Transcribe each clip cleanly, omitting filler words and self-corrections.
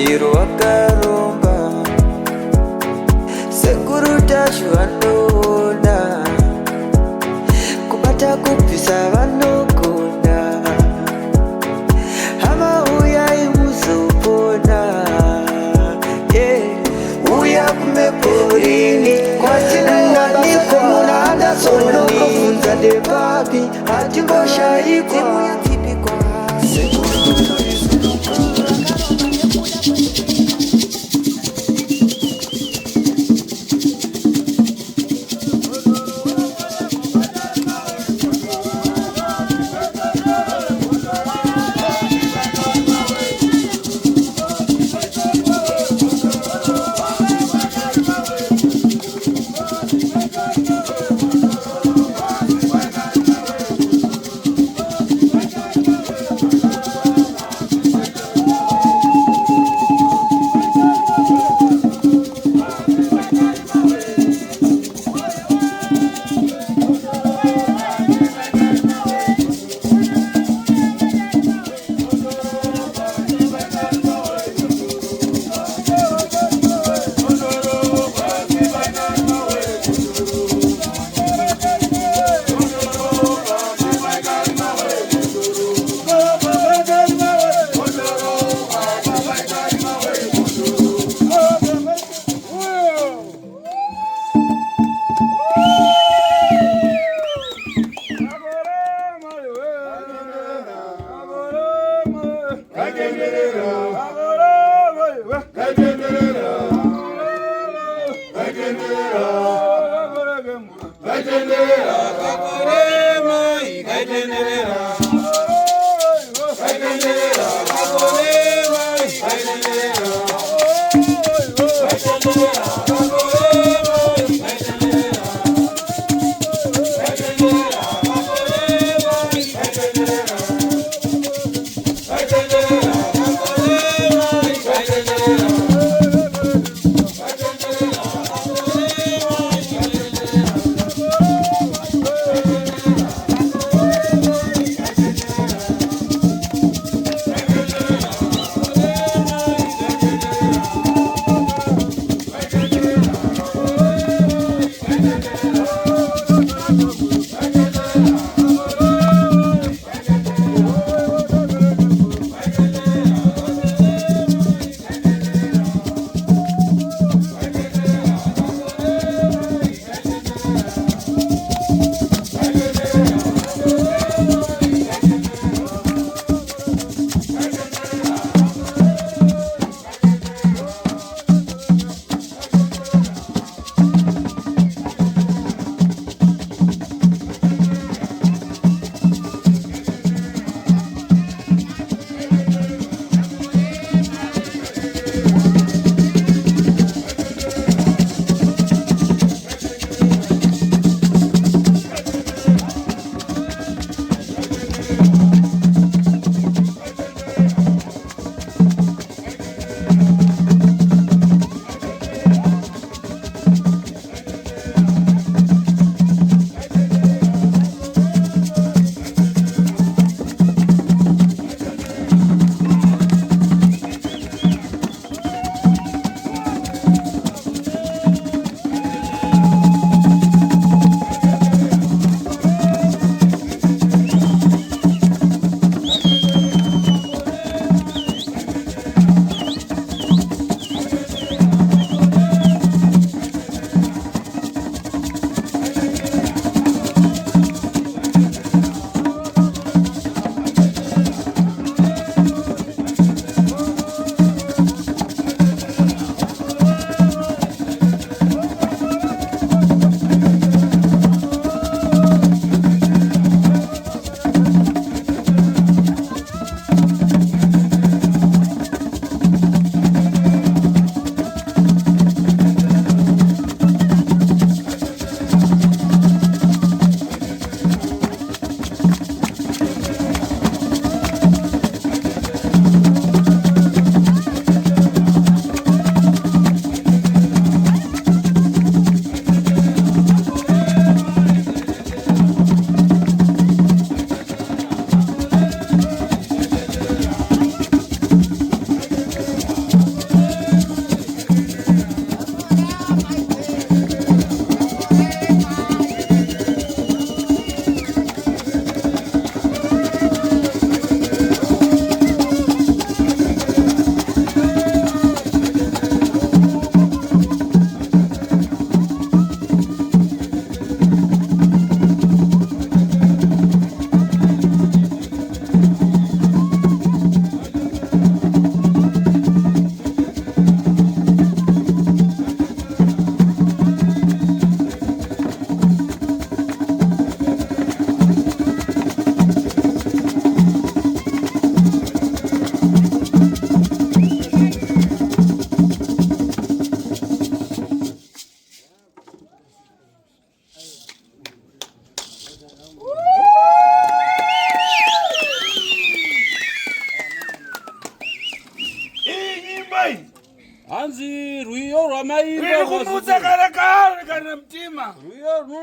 Chiro wakaromba sekuru tacho vanona kubata kupisa vanogona hama uyai muzopona uya kumeporini kwatinananikwa munada sonokovunza depapi hatimboshaikwa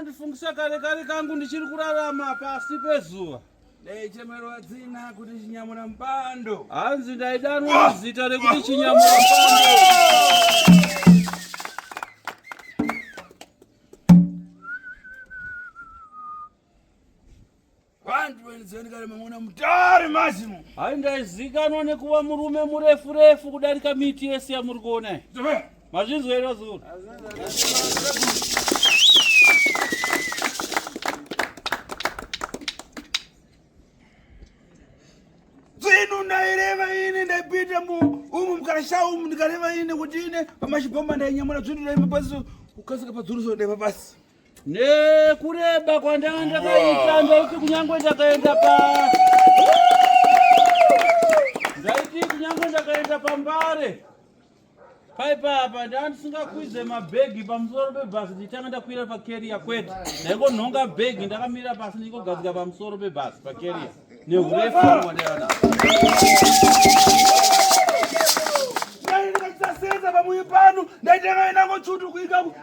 unondifungisa kare kangu ndichiri kurarama pasi pezuva. Dai chemerwa dzina kuti chinyamura mpando. Hanzi ndaidanwa zita rekuti chinyamura mpando. Vantu venizonekare mamuna mutari mazimu. Hai ndaizikanwa nekuva murume murefu kudarika miti yese yamuri kuona. Mazvinzwa zuri. Dzinu ndaireva ine ndaipita umu mukasha umu ndikareva ine kuti ine pamachibhomba ndainyamura dzinu ndaimapasi kukasika padzuruso ndaipapasi. Nekureba kwandanga ndakaita ndaiti kunyangwe ndakaenda pambare. Paipapa ndandisingakwize mabhegi pamusoro pebhasi nditanga ndakwira pakeriya kwete. Ndaikonhonga bhegi ndakamira pasi ndikogadzika pamusoro pebhasi pakeriya. Neurefu wandayana. Ndakasaseza pamuyi pano ndaitanga inangotsvutu kuikaku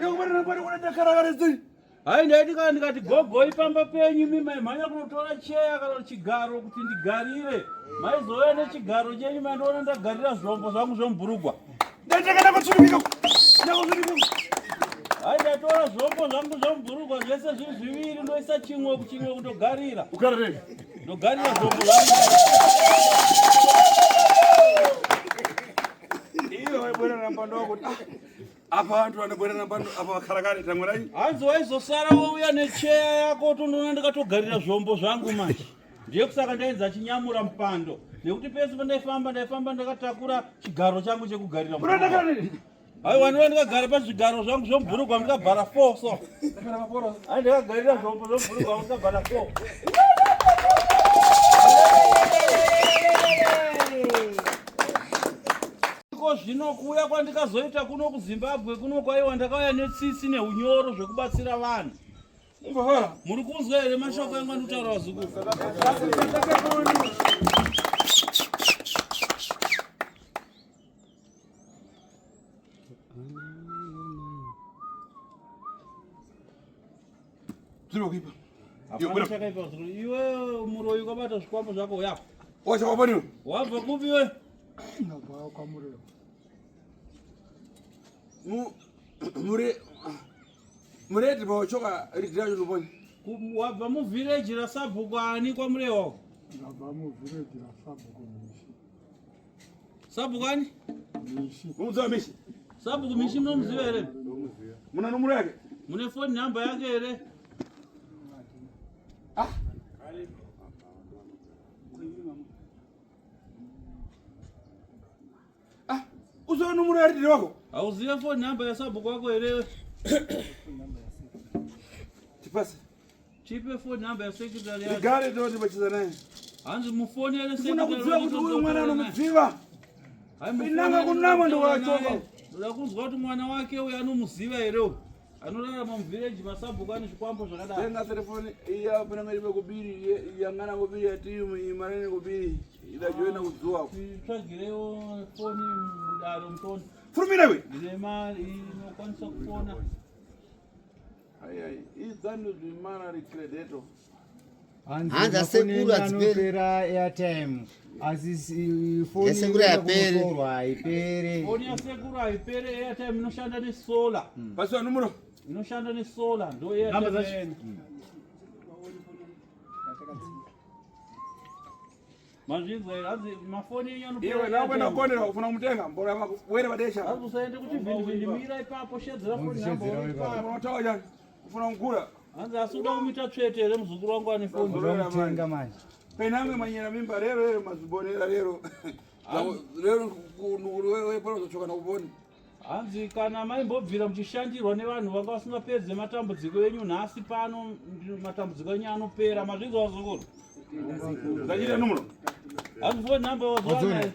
ikuparira pano kuna ndakarakare dzini. Hai ndaiti kana ndikati gogoi pamba penyu maimhanya kunotora cheya kana chigaro kuti ndigarire. Maizouya nechigaro chenyu mandiona ndagarira zvombo zvangu zvomburugwa. Ndaitanga inangotsvutu Hai ndatora zvombo zvangu zvomburugwa zvese zviri zviviri ndoisa chimwe kundogarira. Ukarareka. Ndogarira zvombo zvangu. Iwe waibwerera mpando wako kuti apa vantu vanobwerera mpando apa vakarakare tamwarai. Hanzi waizosara wauya necheya yako tondoona ndakatogarira zvombo zvangu manje. Ndiye kusaka ndainza chinyamura mpando. Nekuti pese pandaifamba ndakatakura chigaro changu chekugarira mpando. Hai waniwa ndakagara pazvigaro zvangu zvomburugwa ndikabhara 4 so. Hai ndakagarira zvombo zvomburugwa ndikabhara 4. Zvino kuuya kwandikazoita kuno kuZimbabwe kuno kwaiwa ndakauya netsitsi neunyoro zvekubatsira vanhu. Muri kunzwa here mashoko yangu anditaura wazukuru? Iwe muroyi ukabata zvikwambo zvako uyako. Wachakapaniwa? Wabva kupi iwe? Nabva kwamureo. Mureti pawachoka ritiracho toponi. Wabva muvillage raSabhuku ani kwamureo wako? Nabva muvillage raSabhuku Mishi. Sabhuku ani? Mishi. Munomuziva Mishi? Sabhuku Mishi munomuziva here? Muna nomero yake? Mune phone number yake here? Uzoona nomero yaritiri wako? Hauzive phone number yaSabhuku wako here? Tipase. Chipe phone number yasekretary yake. Igare ndoti bachisa naye. Hanzi mufonere Ndifuna kudziva kuti uyu mwana sekretary. anomudziva. Inanga kunama ndo wachoka. Ndoda kunzwa kuti mwana wake uyu anomuziva here? Anorarama muvillage maSabhuku ane zvikwambo zvakadaro. Tenga telefoni iya pananga ibe kubiri yangana kubiri yatimu imarene kubiri idajoina kudzuwa. Tsvagirewo foni mudaro mutoni. Furumira we. Ndine mari inokwanisa kufona. Ai idzando zvimara ricredeto. Hanzi asekuru anopera airtime. Asi phone Yasekuru yapere. Haipere. Foni yasekuru haipere, airtime inoshanda nesolar. Pasiwa nomero. Inoshanda nesolar ndo airtime. Mazvizwa here, hanzi mafoni enyu anopera. Iwe nawe nakondera kufuna kumutenga mbora wako were padesha. Hanzi usaende kuti vindimira ipapo shedzera foni number ipapo. Unotawa jani kufuna kugura. Hanzi asikuda kumita tsvete here muzukuru wangu ane foni. Ndomutenga manje. Penamwe manyera mimba rero mazibonera rero. Rero wewe pano uzochoka na kuboni. Hanzi kana maimbobvira muchishandirwa nevanhu vanga vasingapedze matambudziko enyu nhasi pano matambudziko enyu anopera. Mazvizwa wazukuru? Ndachita nomero. Hanzi phone number wazowana.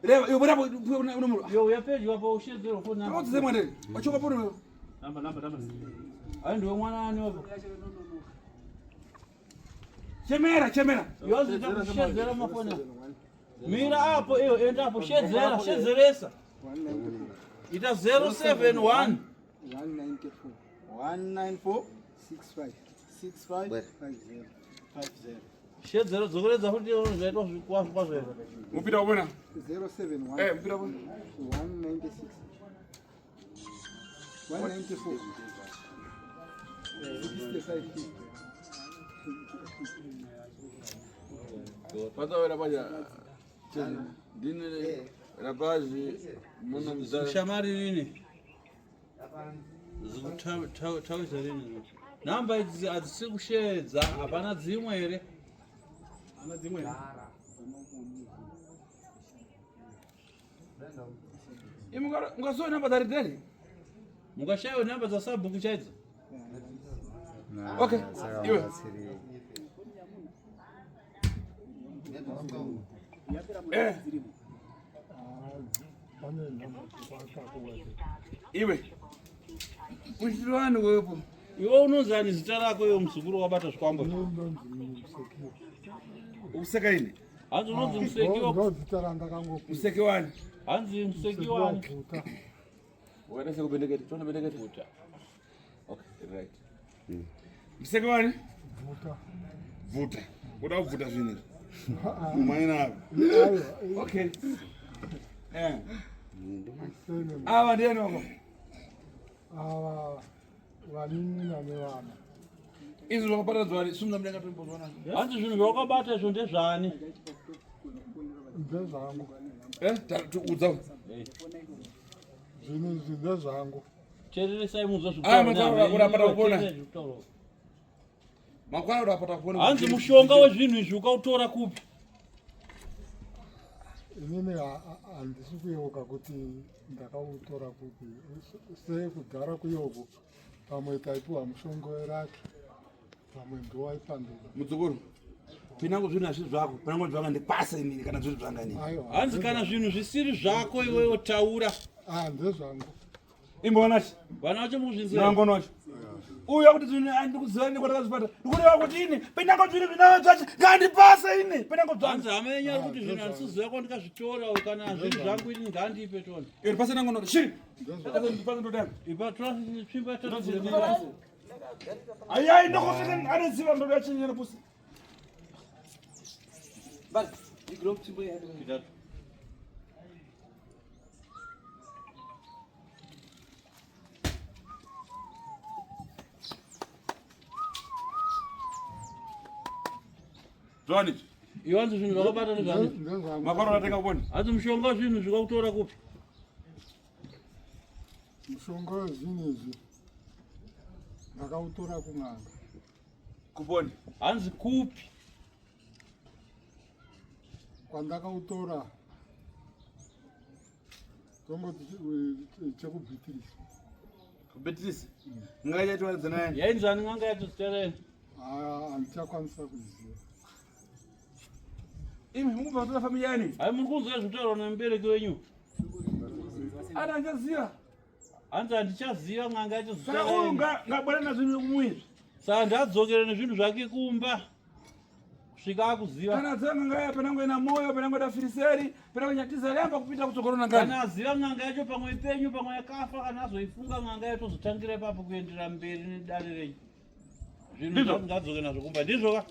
Reva iwe bora nomero. Yo uyapedyo apa ushedzero phone number. Udzize mwandeni. Wachoka pono. Number. Hayi ndiwe mwana ani wapo? Chemera. Yozi takushedzera mafoni. Mira apo iyo enda apo shedzeresa. Ita 071 194. 194 65 65 50 50. shedzero dzokeredza kuti zvaitwa zvikwazvikwa zvero Mupita ubona? 071 Mupita ubona? 196 194 65 Pasawera paja. Dini rapazi muna mzara. shamari rini zikutawisa rini namba idzi hadzisi kushedza hapana dzimwe here Ana dzimwe. Mungasowa namba dzaridari? mukashayiwa namba dzasabhuku chaidzo Okay. Iwe. Iwe. Uchitwani wepo? iwe unonzani zita rako iwe muzukuru wabata zvikwambo Useka ini? hanzi unonzi musekiwa Useke wani? hanzi musekiwani Wada seko bendeketi. Tona bendeketi. Vuta. Okay, right. Useke wani? Vuta. Kuda kuvuta zvini? Mumaina hapo. Okay. Ava ndiani wako? Ava vanin'ina nevana Izvi zvakapata dzwari sumza mudenga tombozwana. hanzi zvinhu zvawakabata izvo ndezvani ndezvangu Udza. zvinhu izvi ndezvangu tereresai muzwa urapata kupona. Makwana urapata kupona. hanzi mushonga wezvinhu izvi ukautora kupi inini handisi kuyeuka kuti ndakautora kupi sekugara kuyoko pamwe taipiwa mushonga weraki pamwe ndowaipandura Mudzukuru. Pinango zvinhu hazvisi zvako. Pinango zvanga ndipasa inini kana zviri zvanga inini. aiwa hanzi kana zvinhu zvisiri zvako iwewe taura ndezvangu Imbonachi. vana vacho muzvinzira Nangonochi. Uya kuti zvinhu andikuziva nekwatakazvipata. Ndikureva kuti ini pinango zviri zvinavo zvacho ngandipasa ini. Pinango zvanga. hanzi hama yenyu ari kuti zvinhu handisiziva kwandikazvitora kana zviri zvangu ini ngandipe tona Iri pasa nangonochi. Shiri. Ndipasa ndodanga. ipa tsvimba Ayai ndokoseka anoziva ndodo yachinyera pusi. Bali, igro chimbo ya. Zvani. iwe hanzi zvinhu zvakabata nezvani ndezvangu Makwana unatenga kuponi. hanzi mushonga wezvinhu zvakautora kupi mushonga wezvinhu izvi ndakautora kun'anga Kuponi. hanzi kupi kwandakautora tongoti chekubhitirisa Beatrice. Ngaja tuanze naye. yainzani nganga yatozitereni handichakwanisa kuziva Imi mungu vatona familia yani. hai muri kunzwa zvitaurwa nemubereki wenyu Ana anjaziva. hanzi handichaziva nganga Saka uyu yatozitereni ngabwana nazvinhu kumwiri. saka ndadzokere nezvinhu zvake kumba kusvika akuziva Kana dzanga ngaya penango ina moyo penango da firiseri penango nyatiza yamba kupita kutokorona ngani. kana aziva nganga yacho pamwe penyu pamwe yakafa kana azoifunga nganga yatozotangira ipapo kuenderera mberi nedare renyu zvinhu zvangu ngadzoke nazvo kumba ndizvoka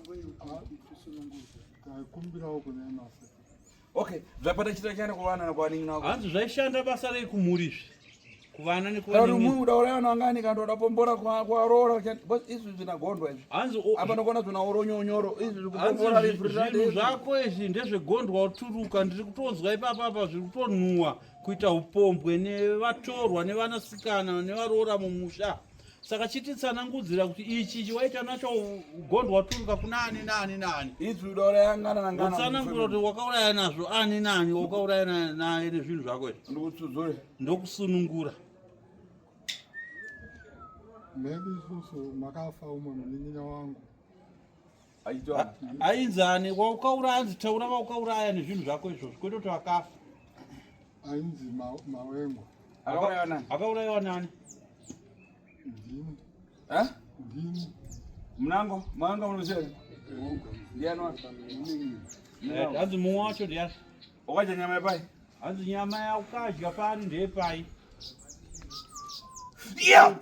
taikumbirawo kune masi Okay, zvapata chita chane kuvana na kwaningi nako. hanzi zvaishanda basa rei kumhurizve kuvana Ari nekuvanini munhu udaura na ngani kanto udapombora kwa rora bas izvi zvinagondwa izvi. hanzi Apa nokona zvina uronyonyoro izvi hanzi zvikupombora zvinhu zvako izvi ndezvegondwa uturuka ndiri kutonzwa ipapapa zviri kutonhuhwa kuita upombwe nevatorwa nevanasikana nevaroora mumusha saka chititsanangudzira kuti ichi chiwaita nacho ugondwa uturuka kuna ani nani nani izvi udaura yangana na ngana. utsanangura kuti wakauraya nazvo ani nani wakauraya naye nezvinhu zvako izvi Ndikutsuzure. ndokusunungura maybe isusu makafa umwe munin'ina wangu Aitwa. ainzani waukauraya hanzi taura waukauraya nezvinhu zvako izvozvo kwete kuti wakafa ainzi mawengo Akauraya nani? akaurayiwa nani ndini Eh? ndini Mnango, manga unocheka. Ndiani wako? hanzi mumwe wacho ndiani Wakadya nyama yepai? hanzi nyama yaukadya pari ndeyepai Yeah.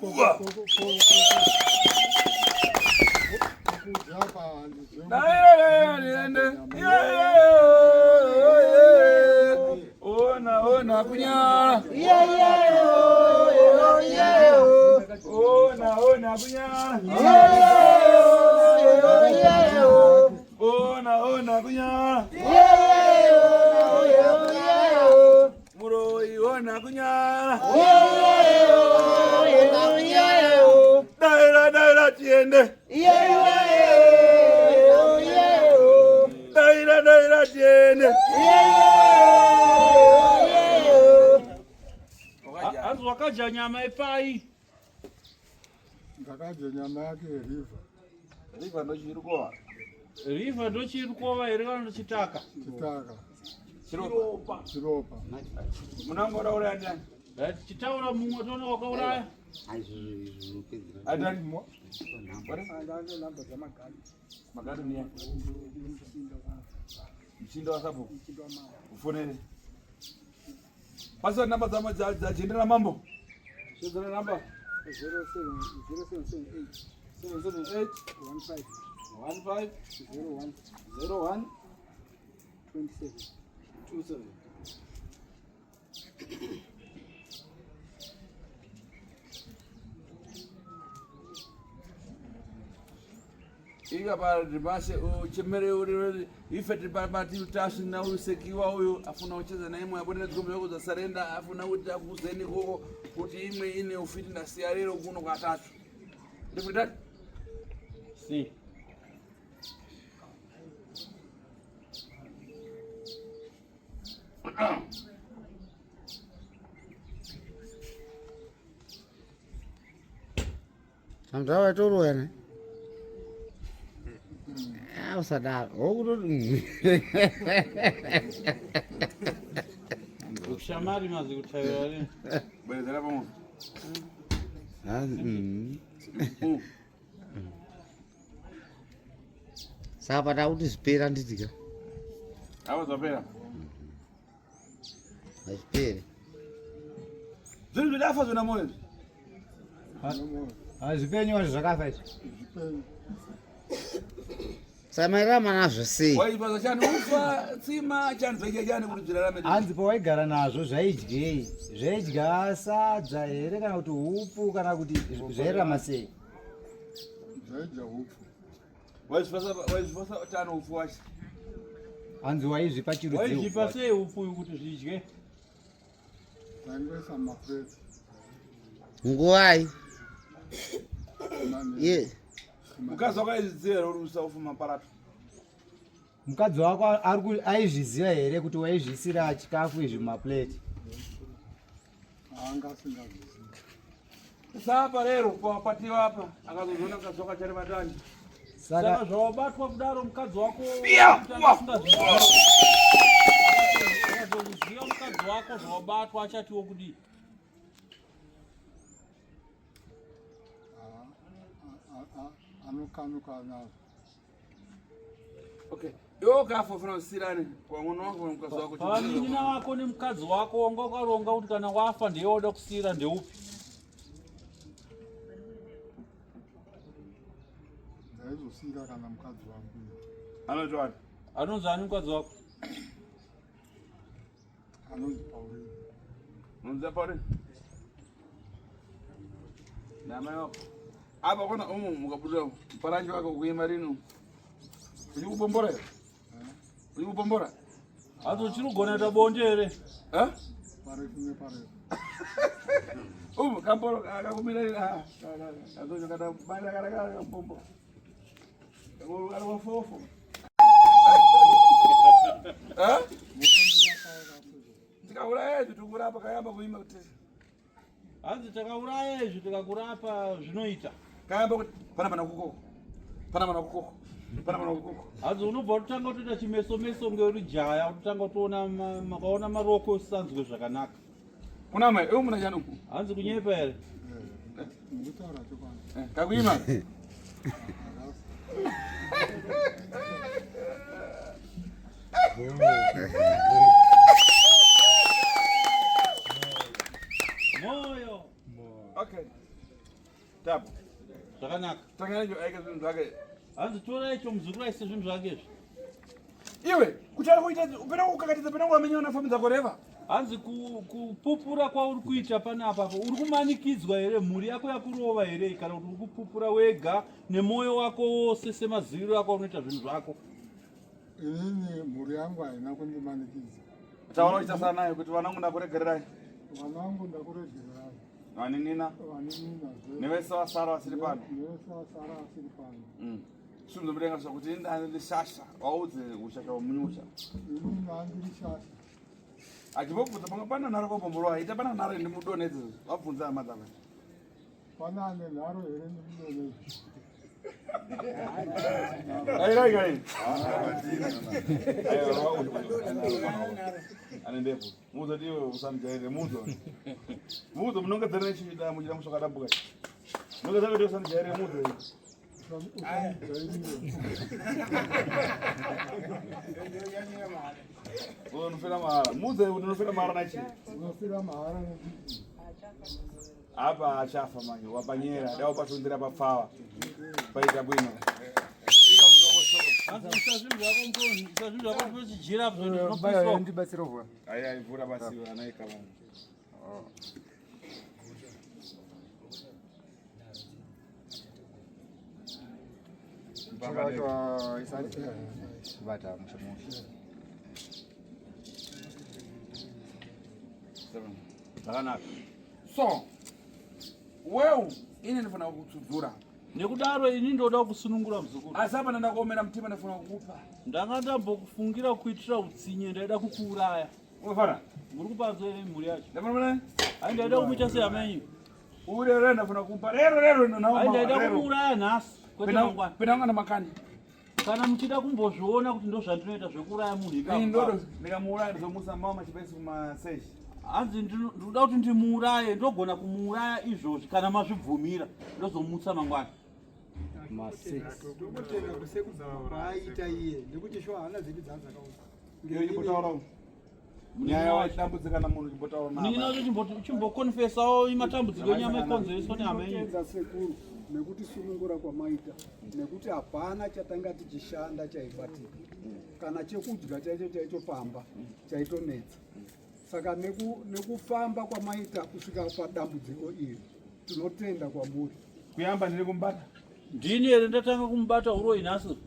Ona kunyala. Ona kunyala. Ona kunyala. Muroi ona kunyala. Daira tiende. Daira tiende. Hanzi wakadya nyama epai. Ndakadya nyama yake river. River ndo chiri kwa. River ndo chiri kova here kana ndochitaka. Chitaka. Chiropa. Munango daura ndani. Chitaura mumwe toona wakauraya. Adani mo. Magari ni yako. Mshindo wa sapo. Ufonele. Pasa namba za jendera mambo. Jendera namba 0778 15 01 27. Iga para dibase uchemere uri ifeti babati utashi na usekiwa huyo afuna ucheza na imwe abone zigombe zako za sarenda afuna uti akuzeni koko kuti imwe ine ufiti na siarero kuno kwa tatu ndifutati Si. Samtawa toro yana. Usadar. Ushamari mazi kutayari. bwelezera pamoja Sapa ta kuti spera nditika. awo zapera Spera. zvinhu zvidafa zvona moyo Zvipenyu wazvo zvakafa izvi. Zvipenyu. Samairama nazvo sei? waibasa chani ufa tsima chani zvaicha chani kuti zvirarame Hanzi pawaigara nazvo zvaidyei? Zvaidya sadza here kana kuti hupu kana kuti zvairarama sei? Zvaidya hupfu. waizvipasa chani ufu wacho Hanzi waizvipa chirudziwo. Waizvipa sei upfu kuti zvidye? Taingoisa mumapureti. Nguwai. Ye. mukadzi wakaizviziva uri kuisa ufu maparato Mukadzi wako aizviziva here kuti waizvisira chikafu izvi mumapureti? Anga asingazizi. sapa rero papatiwa apa akazozona mukadzi wako achari vatani Saka zvawabatwa kudaro mukadzi wako ukazoziva mukadzi wako zvawabatwa achatiwo kudii? Anokanuka nazvo. okay iwe ukafa ufana kusirane kwamwana wako mukadzi wako Pavanina wako nemukadzi wako wanga wakaronga kuti kana wafa ndiye woda kusira ndeupi? Ndaizosira kana mukadzi wangu. anotwani Anonzi ani mukadzi wako? Anonzi Pauline. unonziva pauri namai wako apa kona umu mukabuda paranji wako kuima rino uchikubombora iyo uchikubombora Hanzi uchirigona kuita bonde here? Parefu neparefu. umu kamboro akakumira azocho kana banda karakara kampombo ari wafofo tikauraya izvi tikurapa kayamba kuima kuti Hanzi takauraya izvi tikakurapa zvinoita. kayamba kuti panapana kukoko panapana kukoko panapana kukoko Hanzi unobva kutanga kutoita chimeso-meso ngeuri jaya kutotanga kutoona makaona maroko usisanzwe zvakanaka. kuna mai iwe muna chani Hanzi kunyepa here? Ndikutaura chokwadi. kakuima Moyo. okay Tangani aika zvinhu zvake. hanzi tora icho muzukuru aise zvinhu zvakezvi. Iwe kuti ari kuita upera kukakatidza pena kuwamenya unafambidza kureva. hanzi kupupura kwauri kuita panapa uri kumanikidzwa here mhuri yako yakurova here kana kuti uri kupupura wega nemwoyo wako wose semaziviro ako unoita zvinhu zvako. inini mhuri yangu haina kundimanikidza. Taura uchasara naye kuti vanangu ndakuregererai. Vana vangu ndakuregererai. Vaninina. Vaninina. Nevese vasara vasiri pano. Nevese vasara vasiri pano. Zvinhu zvomudenga zvakuti ndiri shasha waudze ushasha hwomunyusha. Inini handiri shasha. Achibvunza pamwe pana nharo kombomborwa aita pana nharo ndimudonedze wabvunza hama dzava. Pana ane nharo here ndimudonedze. Airai. Ane ndepo. Muzo ndiwe usamjaire muzo. Muzo munongedzera chida muchira musokadambuka. Munongedzera kuti usamjaire muzo. Unofira mahara. Muzo unofira mahara nachi. Unofira mahara nachi. Apa achafa manje wapanyera dao patundira papfawa. Paita bwino. Zvinhu zvako zvinojira ndibatsira vhura. Ai vhura basi anaika vanhu. Bata mushamushi. Zvakanaka. So wewe ine ndifuna kukutudzura. Nekudaro ini ndoda kusunungura muzukuru. Asi apa ndakomera mutima ndifuna kukupa. Ndanga ndambokufungira kuitira utsinye ndaida kukuuraya. Unofara? Muri kupanzwa ere mhuri yacho? Ndamana? Ai ndaida kumuita sehamenyu. Urere ndafuna kukupa. Rero nawo. Ai ndaida kukuuraya nhasi. Kwete mangwana. Pena ngana makani. Kana muchida kumbozviona kuti ndo zvandinoita zvekuuraya munhu ikapa. Ndodo ndikamuuraya ndizomusa mama machipesi kumaseshi. Hanzi ndoda kuti ndimuuraye ndogona kumuuraya izvozvi kana mazvibvumira ndozomutsa mangwana. Tokutenga kusekuza kwaaita iye nekuti sho hana zvipi dzadzakaudza. Ngeyo chibotaura. Nyaya wachidambudzika na munhu chibotaura na. Nina kuti chimbokonfesawo matambudziko enyama ikonzereswa nehamenyu. Tokutenga sekuru nekuti sunungura kwamaita nekuti hapana chatanga tichishanda chaibatika kana chekudya chaicho pamba chaitonetsa. Saka nekufamba kwamaita kusvika padambudziko iri tinotenda kwamuri. Kuyamba ndiri kumbata. Ndini here ndatanga kumubata uroyi nhasi.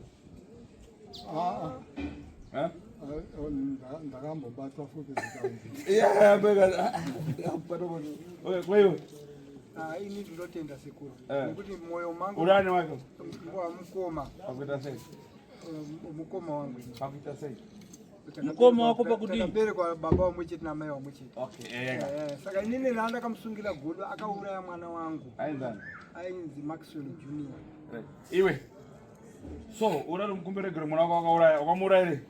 Ndakambobatwa futi zikanzi. Kweyo. Ini ndinotenda sekuru nekuti mwoyo mangu Urani wako? mukoma. Pakuita sei? Mukoma wangu. Pakuita sei? Mukoma wako pakudini? Takaberekwa baba wamwechete namai wamwechete. Okay. Saka inini ndakamusungira godo akauraya mwana wangu. Ainzani? Ainzi Maxwell Junior. Iwe. So, urari mukumberegero mwana wako wakauraya, wakamuuraya ere?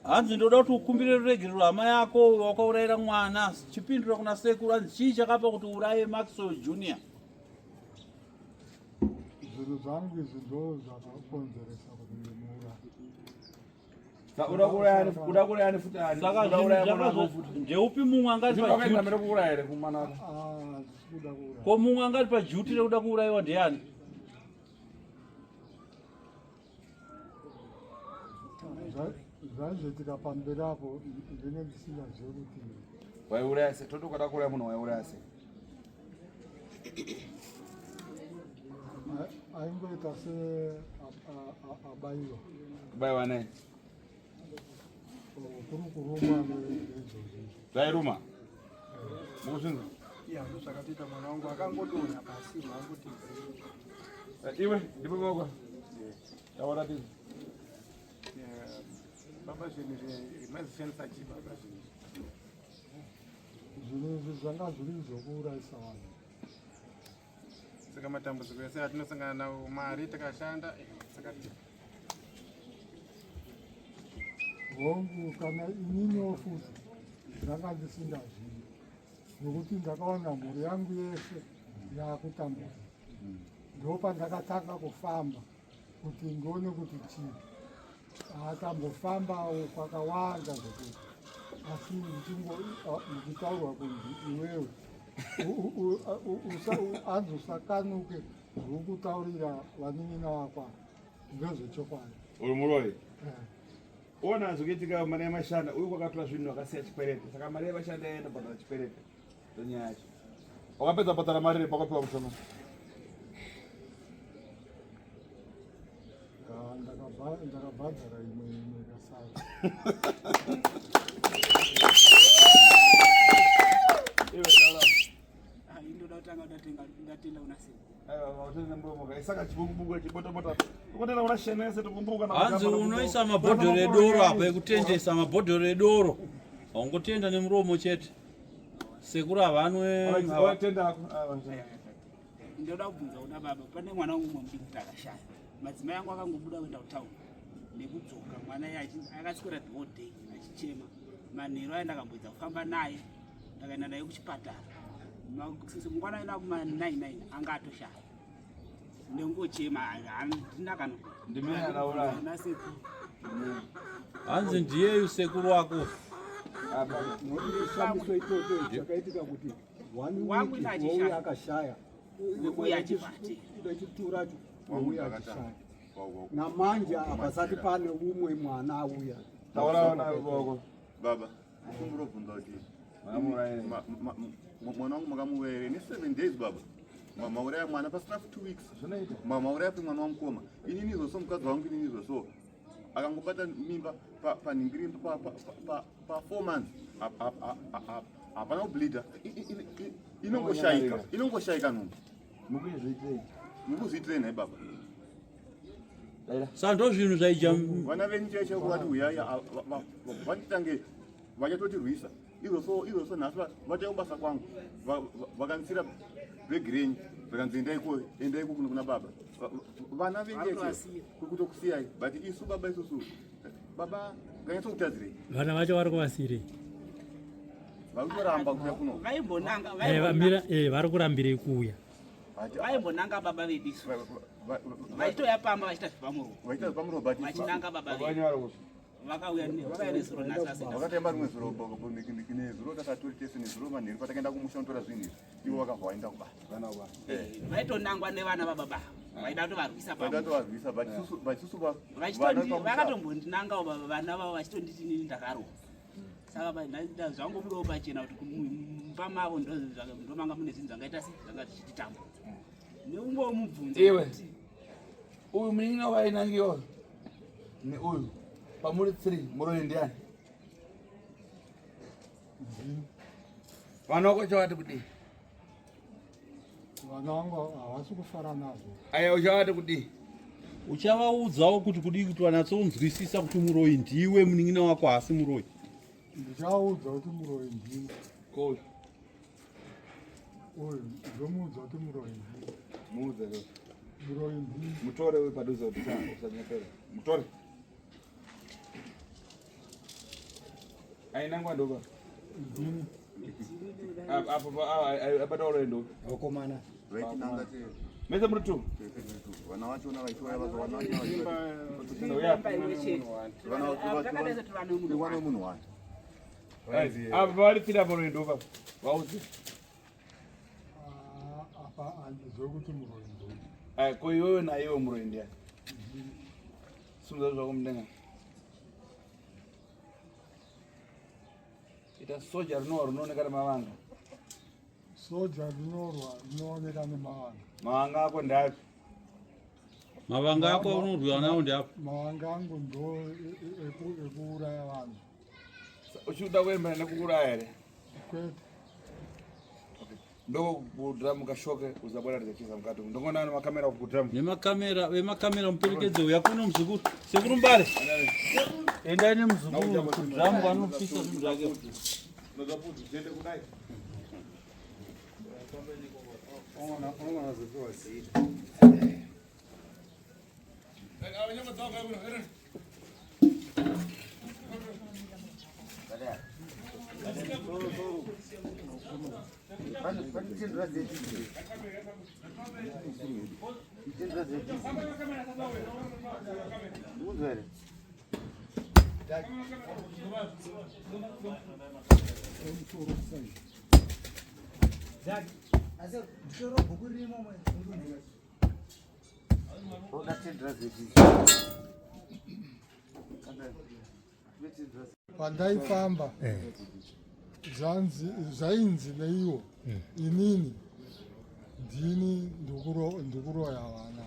Hanzi ndoda kuti ukumbire ruregerero hama yako wakaurayira mwana. Chipindura kuna sekuru hanzi chii chakapa kuti uraye Maxwell Junior. Zvinhu zvangu izvi ndo zvakakonzeresa kuti ndimuuraye. Uda kuuraya futi ani? Saka ndeupi mumwe angati pajuti kuuraya ere kumwana wako? Kuda kuuraya. Ko mumwe angati pajuti rekuda kuurayiwa ndiani? Zvaizoitika pamberi apo ndine ndisingazivi kuti waiuraya sei? Toti ukada kuuraya munhu waiuraya sei? aingoita seabayiwa. Kubayiwa nei? Kuri kurumwa neizvozvi. Zvairuma? Mukusvinza? Ndozvakatoita mwana wangu akangodonha pasi mangoti. Iwe ndipo moko. Taura tizvi. Baba zvinhu zvemazifensa chiba baba zvinhu. Zvinhu izvi zvanga zviri zvokuurayisa vanhu. Saka matambudziko ese atinosangana nawo mari takashanda saka hongu kana ininiwo futi ndanga ndisingazivi nokuti ndakaona mhuri yangu yese yakutambudzika. Ndopandakatanga kufamba kuti ndione kuti chii. Atambofambawo kwakawanda zvokuti asi ndichitaurwa kunzi iwewe anzi usakanuke zvokutaurira vanin'ina vakwa ndezvechokwadi. uri muroyi ona zvokuitika mari yamashanda uyu kwakatora zvinhu akasiya chikwerete saka mari yamashanda yaenda bhadhara chikwerete ndonyaya yacho wakapedza bhadhara mari repakapiwa mushoma ndakabhadhara imwe kasara. indoda kutanga ndatenda unasema saka chibukubuku chibotobota ukotenda una shenese tokumbuka hanzi unoisa mabhodhoro edoro apa ekutengesa mabhodhoro edoro haungotenda nemuromo chete sekuru havanwe ndoda kubvunza una baba pane mwana umwe mudiki kuti akashaya madzimai angu akangobuda kuenda kutauni nekudzoka mwana iye akaswera the whole day achichema manheru aenda akamboedza kufamba naye ndakaenda naye kuchipatara mungwana aenda kuma9 anga atoshaya ndengochema handina ndimeanauraanaseku hanzi ndiyeyu sekuru wako nodishambiso itoto chakaitika kuti wauya akashaya chituracho wauya akashaya namanje apasati pane umwe mwana auya tauraonavoko baba kumurobvunza kuti mwana wangu makamuverere ne7 days baba mauraya mwana pasina 2 weeks mauraya pe mwana wamukoma inini zoso mukadzi wangu inini zoso akangobata mimba panhingiri pa 4 months hapana kubleeda inongoshaika nhumbu mukuzviitirei nhai baba saka ndo zvinhu zvaija vana venyu chaicho kuvati uyaya vatitange vachatotirwisa izvoso nhasi vatayo basa kwangu vakanisira bhegi renyu vakanzi endai kuno kuna baba vana venyeche kutokusiyai but isu baba isusu baba ganyatsokutadzirei vana vacho vari kuvasirei vakutoramba kuya kuno vari kurambirei kuuya vaimbonanga baba vedisu vaitoyapamba vachita zvipamuro vachinanga baba vakauya nezuro vakatemba rimwe zuro nezuro takatori tese nezuro manheru patakaenda kumusha notora zvinhu izvi ivo vakabva vaenda kubasa vaitonangwa nevana vababa vaida kutovarwisa vakatombondinangawo vana vavo vachitonditi nini ndakarohwa saka zvangobudawo pachena kuti mumba mavo ndomanga mune zvinhu zvangaita sei zvanga zvichititambudza neumwe womubvunza iwe uyu munin'ina wainangiwa neuyu pamuri 3 muroyi ndiani vana vako chavati kudii vana vangu havasi kufara nazvo. aya uchavati kudii uchavaudzawo kuti kudii kuti vanatsounzwisisa kuti muroyi ndiwe munin'ina wako hasi muroyi ndichaudza kuti muroyi ndini koyo uyu ndomuudza kuti muroyi ndini muudze muroyi ndini mutore uyu padhuze kuti usanyepera mutore ainangwa ndoba ndini abata urendo vakomana mese muri 2 vana vachona vaitouya vana vemunhu wani apa vari 3 parendo pa vaudze apa handizwe kuti muroyi ndini ko iwewe naiwe muroyi ndiani simudza zvako mudenga ita soja rinova rinooneka nemavanga soja rinooneka nemavanga mavanga ako ndapi mavanga ako unorwiwa nawo ndiapo mavanga angu ndo ekuuraya vanhu uchida kuembera nekuuraya here kwete ndokudhiramu kashoke uzabwaratidza chiza mukati ndongoona nemakamera kudhiramu vemakamera muperekedze uya kuno muzukuru sekuru mbare endai nemuzukuru kudhiramu vanopisa zvinhu zvake asi nditoro bhuku ririmo pandaifamba zvainzi neiwo inini ndini ndikuroya vana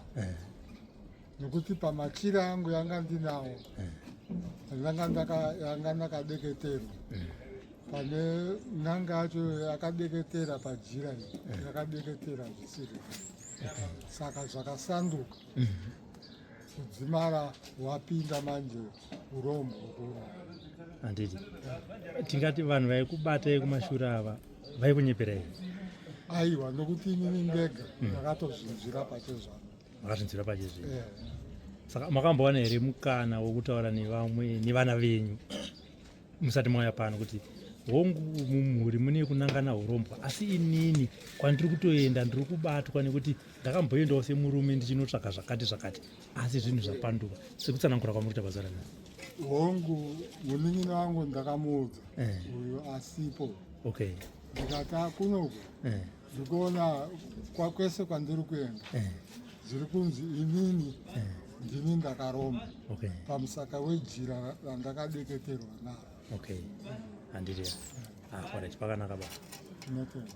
nekuti pamachira angu yanga ndinawo yanga ndakadeketerwa pane n'anga yacho yakadeketera pajira yakadeketera zvisiri saka zvakasanduka kudzimara wapinda manje urombo handiti tingati vanhu vaikubatai kumashure ava vaikunyeperai? aiwa nokuti inini ndega ndakatozvinzvira pache zvangu. Makazvinzwira pache zvino? Saka makambowana here mukana wokutaura nevamwe nevana venyu musati mauya pano kuti hongu mumhuri mune kunangana urombwa, asi inini kwandiri kutoenda ndiri kubatwa nekuti ndakamboendawo semurume ndichinotsvaka zvakati zvakati, asi zvinhu zvapanduka sekutsanangura kwamuri kuita bazara nai? Hongu munin'ina wangu ndakamuudza uyu asipo. Okay. Ndikati kunoku ndikuona kwese kwandiri kuenda zviri kunzi inini ndini ndakaromba pamusaka wejira randakadeketerwa naro. Okay. Handiti. Alright, pakanaka baba. Tinotenda.